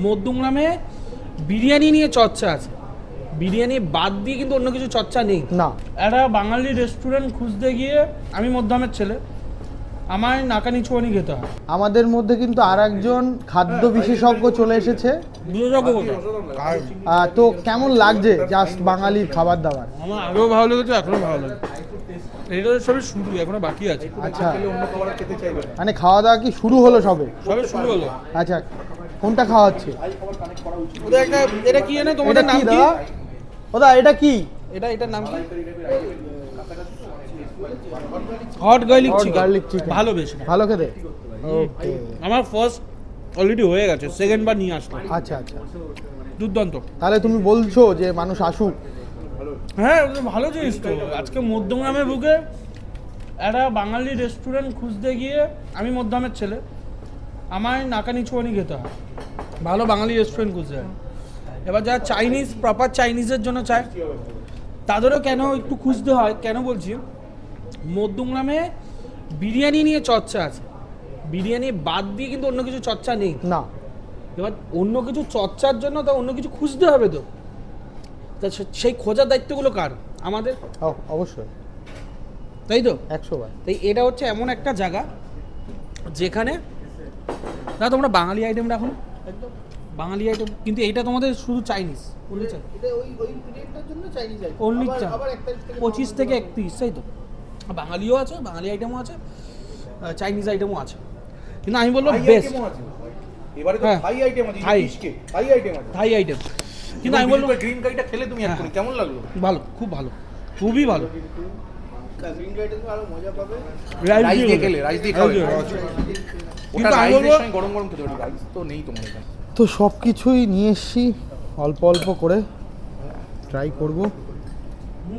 মধ্যমগ্রামে বিরিয়ানি নিয়ে চর্চা আছে, বিরিয়ানি বাদ দিয়ে কিন্তু অন্য কিছু চর্চা নেই। না, একটা বাঙালি রেস্টুরেন্ট খুঁজতে গিয়ে আমি মধ্যমের ছেলে, আমায় নাকানি ছোঁয়ানি খেতে হয়। আমাদের মধ্যে কিন্তু আর একজন খাদ্য বিশেষজ্ঞ চলে এসেছে। বিশেষজ্ঞ কোথায়? তো কেমন লাগছে জাস্ট বাঙালির খাবার দাবার? আমার আগেও ভালো লেগেছে, এখনো ভালো লাগে। এটা সবই শুরু, এখনো বাকি আছে। আচ্ছা, মানে খাওয়া দাওয়া কি শুরু হলো সবে? সবে শুরু হলো। আচ্ছা, কোনটা খাওয়া হচ্ছে? ওদের একটা এটা কি জানো তোমাদের নাম কি? দাদা ওদা এটা কি? এটার নাম কি? Hot garlic chicken. ভালো, বেশ ভালো খেতে। ওকে, আমার ফার্স্ট অলরেডি হয়ে গেছে, সেকেন্ড বার নিয়ে আসলাম। আচ্ছা আচ্ছা, দুর্দান্ত। তাহলে তুমি বলছো যে মানুষ আসুক? হ্যাঁ, ভালো জিনিস তো। আজকে মধ্যমগ্রামের বুকে একটা বাঙালি রেস্টুরেন্ট খুঁজতে গিয়ে আমি মধ্যমের ছেলে, আমায় নাকানি ছোঁয়ানি খেতে হয়। ভালো বাঙালি রেস্টুরেন্ট খুঁজতে হয়। এবার যারা চাইনিজ, প্রপার চাইনিজের জন্য চায়, তাদেরও কেন একটু খুঁজতে হয়। কেন বলছি, মধ্যমগ্রামে বিরিয়ানি নিয়ে চর্চা আছে, বিরিয়ানি বাদ দিয়ে কিন্তু অন্য কিছু চর্চা নেই। না, এবার অন্য কিছু চর্চার জন্য তো অন্য কিছু খুঁজতে হবে তো, তা সেই খোঁজার দায়িত্বগুলো কার? আমাদের। অবশ্যই, তাই তো, 100 বার। তাই এটা হচ্ছে এমন একটা জায়গা যেখানে না তোমরা বাঙালি আইটেম রাখো, একদম বাঙালি আইটেম, কিন্তু এইটা তোমাদের শুধু চাইনিজ, অনলি অনলি 25 থেকে 31, তাই তো। বাঙালিও আছে, বাঙালি আইটেমও আছে, চাইনিজ আইটেমও আছে, কিন্তু আমি বলবো বেস্ট এবারে তো থাই আইটেম আছে, থাই আইটেম আছে, থাই আইটেম। কিন্তু আমি বলবো গ্রিন কারিটা খেলে তুমি এক্ষুনি কেমন লাগলো? ভালো, খুব ভালো, খুবই ভালো। গ্রিন কারিটা তুমি আরো মজা পাবে রাইস দিয়ে খেলে, রাইস দিয়ে খাবে। কিন্তু ওটা আমি রাইসের বলবো সঙ্গে গরম গরম খেতে পারি, রাইস তো নেই তোমার এখানে। তো সব কিছুই নিয়ে এসছি, অল্প অল্প করে ট্রাই করব।